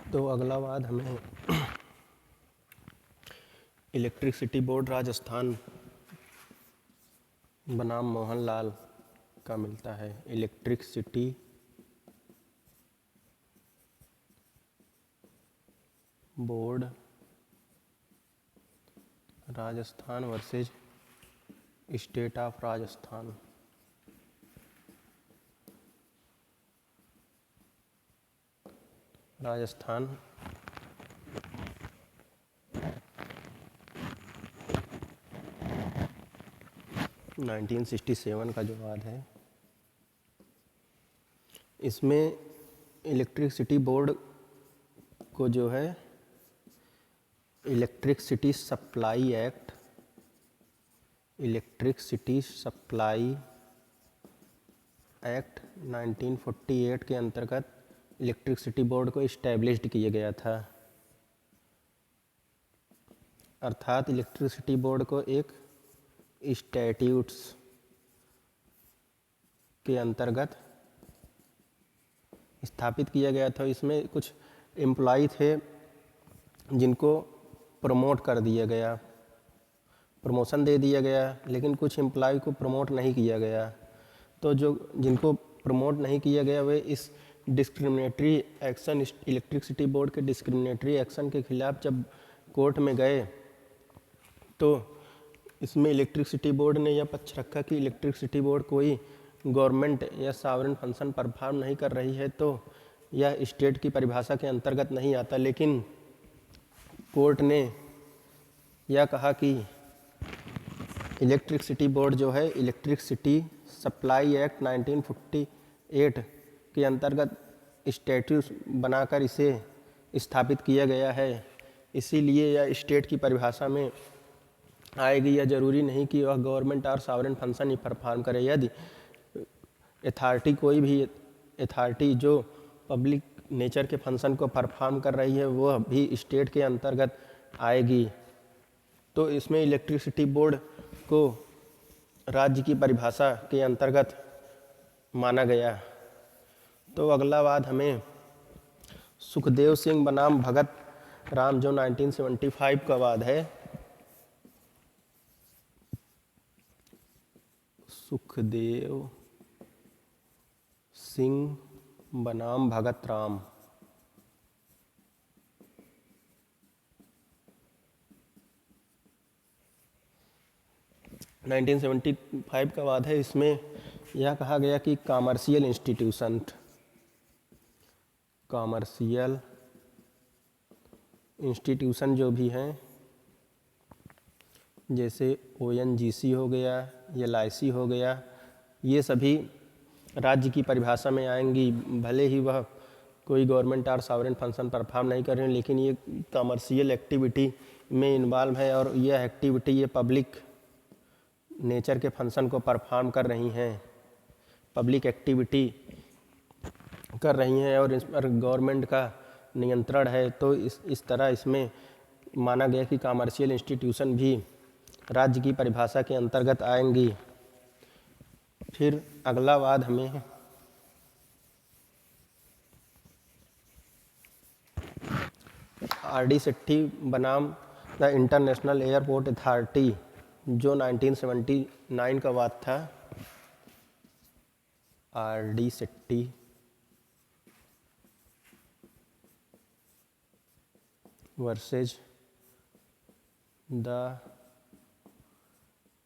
तो अगला वाद हमें इलेक्ट्रिसिटी बोर्ड राजस्थान बनाम मोहनलाल का मिलता है। Electricity board Rajasthan versus state of Rajasthan. Rajasthan 1967 का जो वाद है, इसमें इलेक्ट्रिसिटी बोर्ड को जो है electricity supply act, electricity supply act 1948 के अंतर्गत इलेक्ट्रिसिटी बोर्ड को इस्टेब्लिश्ड किया गया था। अर्थात इलेक्ट्रिसिटी बोर्ड को एक स्टैट्यूट्स के अंतर्गत स्थापित किया गया था। इसमें कुछ एम्प्लॉय थे जिनको प्रमोट कर दिया गया, प्रमोशन दे दिया गया, लेकिन कुछ एम्प्लॉय को प्रमोट नहीं किया गया। तो जो जिनको प्रमोट नहीं किया गया वे इस डिस्क्रिमिनेटरी एक्शन, इलेक्ट्रिसिटी बोर्ड के डिस्क्रिमिनेटरी एक्शन के खिलाफ जब कोर्ट में गए तो इसमें इलेक्ट्रिसिटी बोर्ड ने यह पक्ष रखा कि इलेक्ट्रिसिटी बोर्ड कोई गवर्नमेंट या सॉवरेन फंक्शन परफॉर्म नहीं कर रही है तो यह स्टेट की परिभाषा के अंतर्गत नहीं आता। लेकिन कोर्ट ने यह कहा कि इलेक्ट्रिसिटी बोर्ड जो है इलेक्ट्रिसिटी सप्लाई एक्ट 1948 के अंतर्गत स्टैट्यूट बनाकर इसे स्थापित किया गया है, इसीलिए यह स्टेट की परिभाषा में आएगी। यह जरूरी नहीं कि वह गवर्नमेंट और सॉवरेन फंक्शन ही परफॉर्म करे। यदि अथॉरिटी, कोई भी अथॉरिटी जो पब्लिक नेचर के फंक्शन को परफॉर्म कर रही है वह भी स्टेट के अंतर्गत आएगी। तो इसमें इलेक्ट्रिसिटी बोर्ड को राज्य की परिभाषा के अंतर्गत माना गया। तो अगला वाद हमें सुखदेव सिंह बनाम भगत राम जो 1975 का वाद है। सुखदेव सिंह बनाम भगत राम। नाइनटीन 1975 का वाद है। इसमें यह कहा गया कि कॉमर्शियल इंस्टीट्यूशन जो भी हैं, जैसे ONGC हो गया, LIC हो गया, ये सभी राज्य की परिभाषा में आएंगी। भले ही वह कोई गवर्नमेंट और सॉवरेन फंक्शन परफॉर्म नहीं कर रहे हैं, लेकिन ये कमर्शियल एक्टिविटी में इन्वॉल्व है और यह एक्टिविटी ये पब्लिक नेचर के फंक्शन को परफॉर्म कर रही हैं, पब्लिक एक्टिविटी कर रही हैं और इस पर गवर्नमेंट का नियंत्रण है। तो इस तरह इसमें माना गया कि कमर्शियल इंस्टीट्यूशन भी राज्य की परिभाषा के अंतर्गत आएंगी। फिर अगला वाद हमें RD सेट्टी बनाम द इंटरनेशनल एयरपोर्ट अथॉरिटी जो 1979 का वाद था। RD Shetty versus the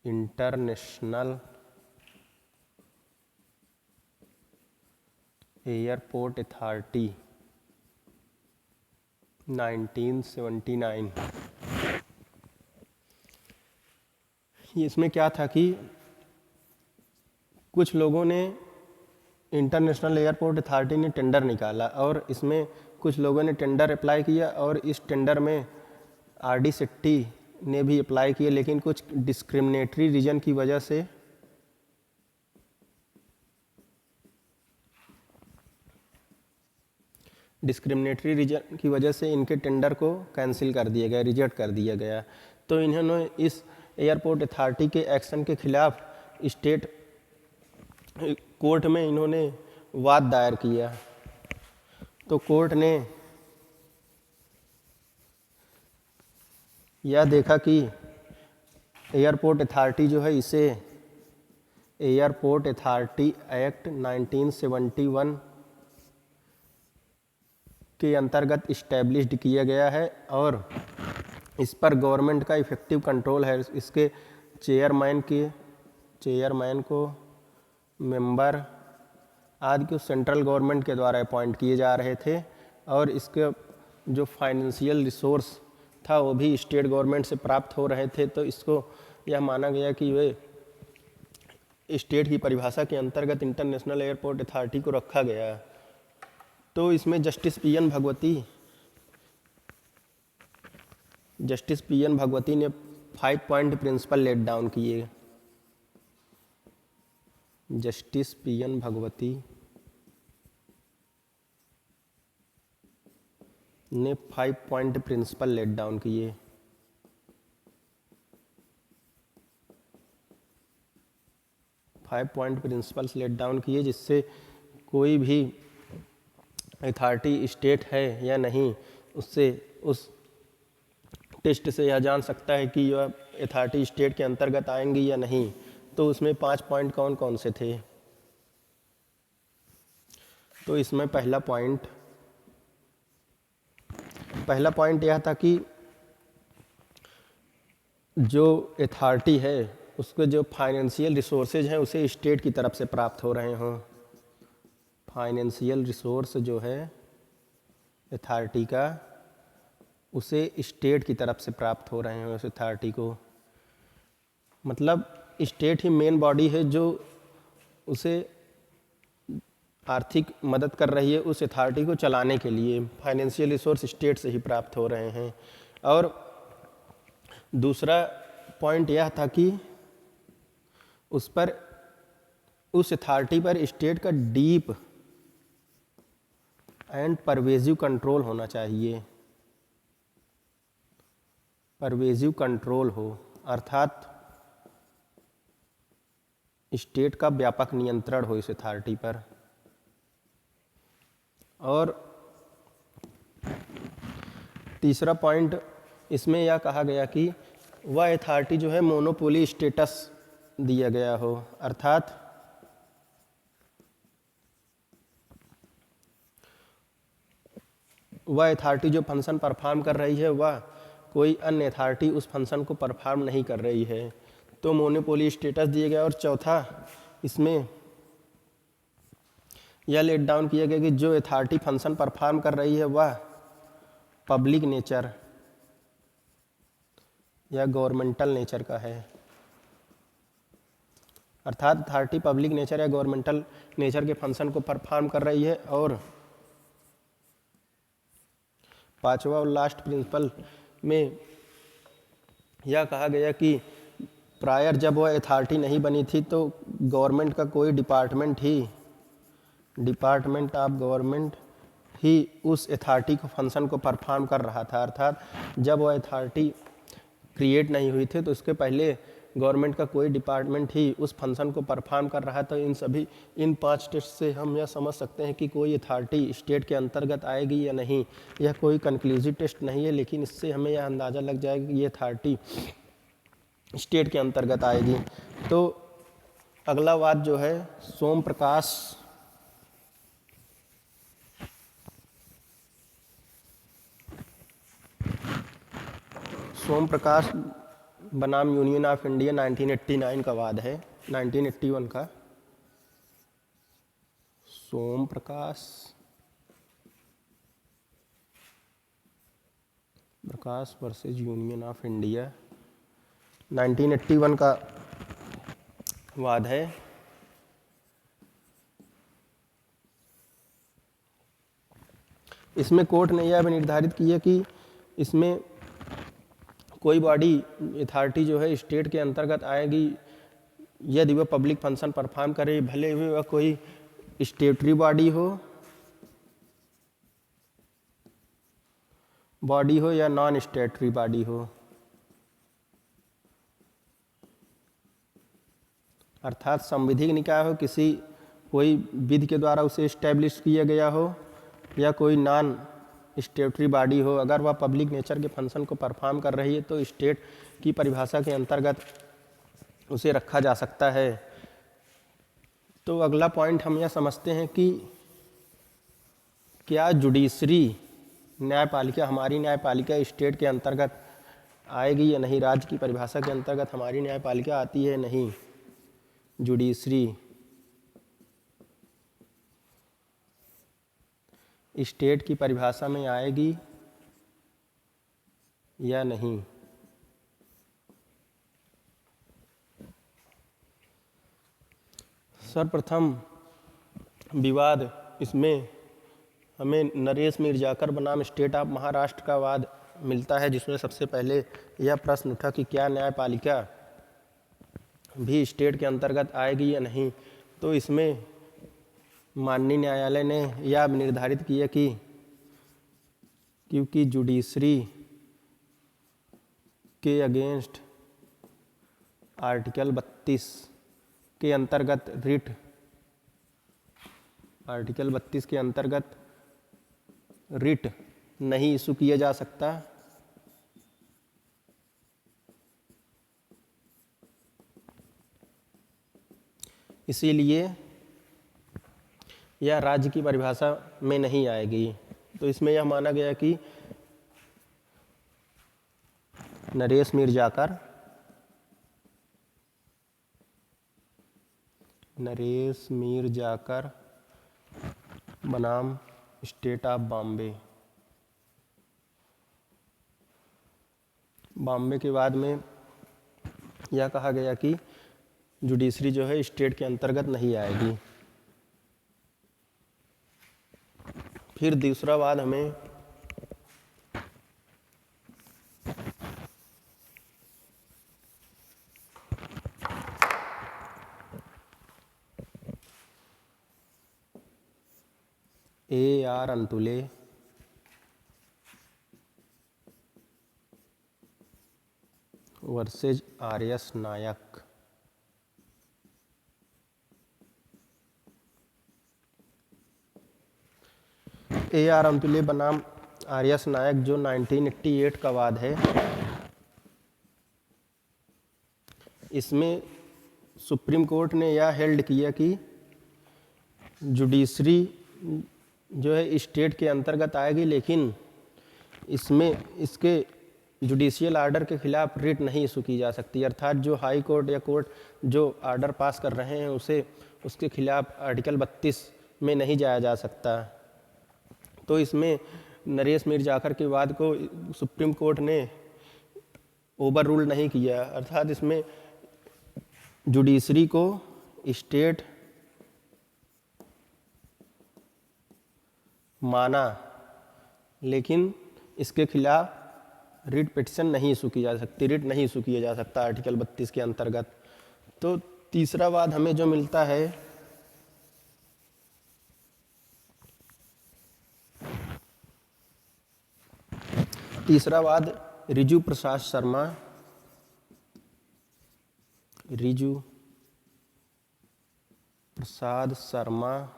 International Airport Authority 1979। इसमें क्या था कि कुछ लोगों ने, इंटरनेशनल एयरपोर्ट अथॉरिटी ने टेंडर निकाला और इसमें कुछ लोगों ने टेंडर अप्लाई किया और इस टेंडर में RD सेट्टी ने भी अप्लाई किया, लेकिन कुछ डिस्क्रिमिनेटरी रीजन की वजह से इनके टेंडर को कैंसिल कर दिया गया, रिजेक्ट कर दिया गया। तो इन्होंने इस एयरपोर्ट अथॉरिटी के एक्शन के खिलाफ स्टेट कोर्ट में इन्होंने वाद दायर किया। तो कोर्ट ने यह देखा कि एयरपोर्ट अथॉरिटी जो है इसे एयरपोर्ट अथॉरिटी एक्ट 1971 के अंतर्गत इस्टेब्लिश्ड किया गया है और इस पर गवर्नमेंट का इफेक्टिव कंट्रोल है। इसके चेयरमैन को मेंबर आदि को सेंट्रल गवर्नमेंट के द्वारा अपॉइंट किए जा रहे थे और इसके जो फाइनेंशियल रिसोर्स था वो भी स्टेट गवर्नमेंट से प्राप्त हो रहे थे। तो इसको यह माना गया कि वे स्टेट की परिभाषा के अंतर्गत इंटरनेशनल एयरपोर्ट अथॉरिटी को रखा गया। तो इसमें जस्टिस पी एन भगवती ने 5 पॉइंट प्रिंसिपल लेट डाउन किए। जस्टिस पी एन भगवती ने 5 पॉइंट प्रिंसिपल लेट डाउन किए। Five point principles laid down किए जिससे कोई भी अथॉरिटी स्टेट है या नहीं उससे उस टेस्ट से यह जान सकता है कि यह अथॉरिटी स्टेट के अंतर्गत आएंगी या नहीं। तो उसमें 5 पॉइंट कौन कौन से थे? तो इसमें पहला पॉइंट यह था कि जो अथॉरिटी है उसके जो फाइनेंशियल रिसोर्सेज हैं उसे स्टेट की तरफ से प्राप्त हो रहे हों। फाइनेंशियल रिसोर्स जो है अथॉरिटी का उसे स्टेट की तरफ से प्राप्त हो रहे हैं उस अथॉरिटी को। मतलब स्टेट ही मेन बॉडी है जो उसे आर्थिक मदद कर रही है उस अथॉरिटी को चलाने के लिए। फाइनेंशियल रिसोर्स स्टेट से ही प्राप्त हो रहे हैं। और दूसरा पॉइंट यह था कि उस अथॉरिटी पर स्टेट का डीप एंड परवेजिव कंट्रोल होना चाहिए। परवेजिव कंट्रोल हो अर्थात स्टेट का व्यापक नियंत्रण हो इस अथॉरिटी पर। और तीसरा पॉइंट इसमें यह कहा गया कि वह अथॉरिटी जो है मोनोपोली स्टेटस दिया गया हो अर्थात वह अथॉरिटी जो फंक्शन परफॉर्म कर रही है वह कोई अन्य अथॉरिटी उस फंक्शन को परफॉर्म नहीं कर रही है। तो मोनोपोली स्टेटस दिया गया। और चौथा इसमें यह लेट डाउन किया गया कि जो अथॉरिटी फंक्शन परफॉर्म कर रही है वह पब्लिक नेचर या गवर्नमेंटल नेचर का है। अर्थात अथॉरिटी पब्लिक नेचर या गवर्नमेंटल नेचर के फंक्शन को परफॉर्म कर रही है। और पांचवा और लास्ट प्रिंसिपल में यह कहा गया कि प्रायर जब वह अथॉरिटी नहीं बनी थी तो गवर्नमेंट का कोई डिपार्टमेंट ऑफ गवर्नमेंट ही उस अथॉरिटी को फंक्शन को परफॉर्म कर रहा था। अर्थात जब वह अथॉरिटी क्रिएट नहीं हुई थी तो उसके पहले गवर्नमेंट का कोई डिपार्टमेंट ही उस फंक्शन को परफॉर्म कर रहा था। इन 5 टेस्ट से हम यह समझ सकते हैं कि कोई अथॉरिटी स्टेट के अंतर्गत आएगी या नहीं। यह कोई कंक्लूसिव टेस्ट नहीं है लेकिन इससे हमें यह अंदाज़ा लग जाएगा कि ये अथॉरिटी स्टेट के अंतर्गत आएगी। तो अगला वाद जो है सोम प्रकाश बनाम यूनियन ऑफ इंडिया 1989 का वाद है। 1981 का सोम प्रकाश वर्सेस यूनियन ऑफ इंडिया 1981 का वाद है। इसमें कोर्ट ने यह भी निर्धारित किया कि इसमें कोई बॉडी अथॉरिटी जो है स्टेट के अंतर्गत आएगी यदि वह पब्लिक फंक्शन परफॉर्म करे, भले ही वह कोई स्टेटरी बॉडी हो या नॉन स्टेटरी बॉडी हो। अर्थात संविधिक निकाय हो, कोई विधि के द्वारा उसे इस्टेब्लिश किया गया हो, या कोई नॉन स्टेटरी बॉडी हो, अगर वह पब्लिक नेचर के फंक्शन को परफॉर्म कर रही है तो स्टेट की परिभाषा के अंतर्गत उसे रखा जा सकता है। तो अगला पॉइंट हम यह समझते हैं कि क्या जुडिशरी न्यायपालिका, हमारी न्यायपालिका स्टेट के अंतर्गत आएगी या नहीं, राज्य की परिभाषा के अंतर्गत हमारी न्यायपालिका आती है नहीं। जुडिशरी स्टेट की परिभाषा में आएगी या नहीं। सर्वप्रथम विवाद इसमें हमें नरेश मीरजाकर बनाम स्टेट ऑफ महाराष्ट्र का वाद मिलता है, जिसमें सबसे पहले यह प्रश्न उठा कि क्या न्यायपालिका भी स्टेट के अंतर्गत आएगी या नहीं। तो इसमें माननीय न्यायालय ने यह निर्धारित किया कि क्योंकि जुडिशरी के अगेंस्ट आर्टिकल 32 के अंतर्गत रिट, आर्टिकल 32 के अंतर्गत रिट नहीं इशू किया जा सकता, इसीलिए यह राज्य की परिभाषा में नहीं आएगी। तो इसमें यह माना गया कि नरेश मीरजाकर बनाम स्टेट ऑफ बॉम्बे के बाद में यह कहा गया कि जुडिशरी जो है स्टेट के अंतर्गत नहीं आएगी। फिर दूसरा वाद हमें AR अंतुले वर्सेज RS नायक। AR अंतुले बनाम RS नायक जो 1988 का वाद है, इसमें सुप्रीम कोर्ट ने यह हेल्ड किया कि जुडिशरी जो है स्टेट के अंतर्गत आएगी, लेकिन इसमें इसके जुडिशियल आर्डर के खिलाफ रिट नहीं इशू की जा सकती। अर्थात जो हाई कोर्ट या कोर्ट जो आर्डर पास कर रहे हैं उसे उसके खिलाफ आर्टिकल 32 में नहीं जाया जा सकता। तो इसमें नरेश मीरजाकर के वाद को सुप्रीम कोर्ट ने ओवर रूल नहीं किया, अर्थात इसमें जुडिशरी को स्टेट माना, लेकिन इसके खिलाफ रिट पिटिशन नहीं इशू की जा सकती, रिट नहीं इशू किया जा सकता आर्टिकल 32 के अंतर्गत। तो तीसरा वाद हमें जो मिलता है तीसरा वाद रिजू प्रसाद शर्मा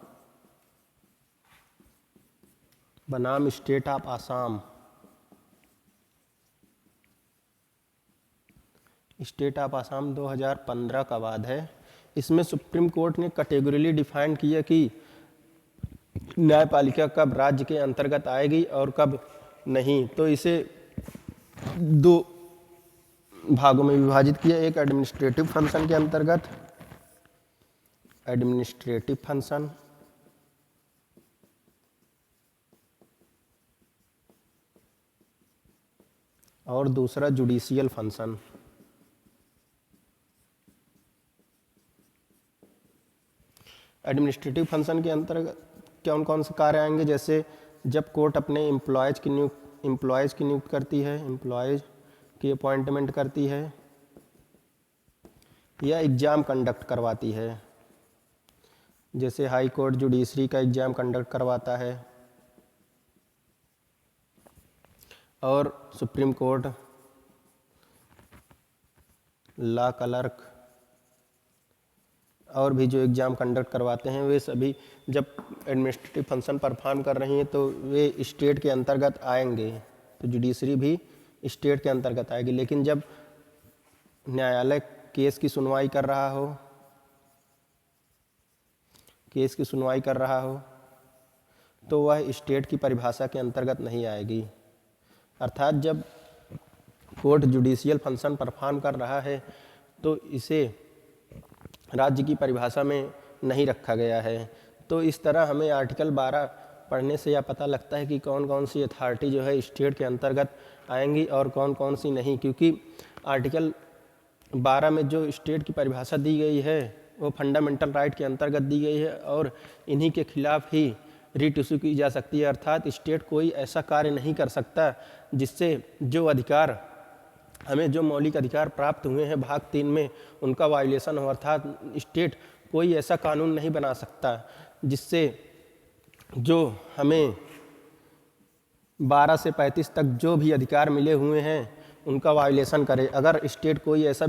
बनाम state of Assam. State of Assam 2015 का वाद है। इसमें सुप्रीम कोर्ट ने कैटेगोरिकली डिफाइन किया कि न्यायपालिका कब राज्य के अंतर्गत आएगी और कब नहीं। तो इसे दो भागों में विभाजित किया, एक एडमिनिस्ट्रेटिव फंक्शन के अंतर्गत, एडमिनिस्ट्रेटिव फंक्शन और दूसरा जुडिशियल फंक्शन। एडमिनिस्ट्रेटिव फंक्शन के अंतर्गत कौन कौन से कार्य आएंगे, जैसे जब कोर्ट अपने एम्प्लॉयज़ की नियुक्ति करती है, एम्प्लॉयज़ की अपॉइंटमेंट करती है या एग्ज़ाम कंडक्ट करवाती है, जैसे हाई कोर्ट जुडिशरी का एग्ज़ाम कंडक्ट करवाता है और सुप्रीम कोर्ट लॉ क्लर्क और भी जो एग्ज़ाम कंडक्ट करवाते हैं वे सभी जब एडमिनिस्ट्रेटिव फंक्शन परफॉर्म कर रही हैं तो वे स्टेट के अंतर्गत आएंगे, तो जुडिशरी भी स्टेट के अंतर्गत आएगी। लेकिन जब न्यायालय केस की सुनवाई कर रहा हो तो वह स्टेट की परिभाषा के अंतर्गत नहीं आएगी। अर्थात जब कोर्ट जुडिशियल फंक्शन परफॉर्म कर रहा है तो इसे राज्य की परिभाषा में नहीं रखा गया है। तो इस तरह हमें आर्टिकल 12 पढ़ने से यह पता लगता है कि कौन कौन सी अथॉरिटी जो है स्टेट के अंतर्गत आएंगी और कौन कौन सी नहीं, क्योंकि आर्टिकल 12 में जो स्टेट की परिभाषा दी गई है वो फंडामेंटल राइट के अंतर्गत दी गई है और इन्हीं के खिलाफ ही रिट इशू की जा सकती है। अर्थात स्टेट कोई ऐसा कार्य नहीं कर सकता जिससे जो अधिकार हमें जो मौलिक अधिकार प्राप्त हुए हैं भाग 3 में उनका वायलेशन हो। अर्थात स्टेट कोई ऐसा कानून नहीं बना सकता जिससे जो हमें 12 से 35 तक जो भी अधिकार मिले हुए हैं उनका वायलेशन करे। अगर स्टेट कोई ऐसा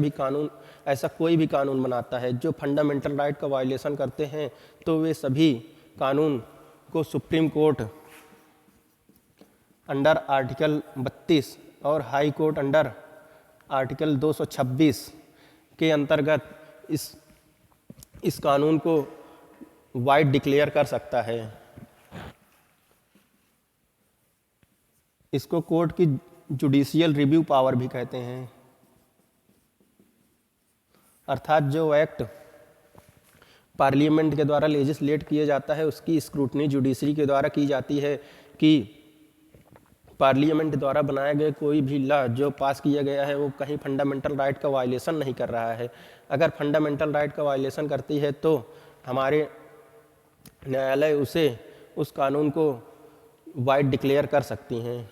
कोई भी कानून बनाता है जो फंडामेंटल राइट का वायलेशन करते हैं तो वे सभी कानून को सुप्रीम कोर्ट अंडर आर्टिकल 32 और हाई कोर्ट अंडर आर्टिकल 226 के अंतर्गत इस कानून को वाइड डिक्लेयर कर सकता है। इसको कोर्ट की जुडिशियल रिव्यू पावर भी कहते हैं। अर्थात जो एक्ट पार्लियामेंट के द्वारा लेजिस्लेट किया जाता है उसकी स्क्रूटनी जुडिशरी के द्वारा की जाती है कि पार्लियामेंट द्वारा बनाए गए कोई भी लॉ जो पास किया गया है वो कहीं फंडामेंटल राइट का वायलेशन नहीं कर रहा है। अगर फंडामेंटल राइट का वायलेशन करती है तो हमारे न्यायालय उस कानून को वाइड डिक्लेयर कर सकती हैं।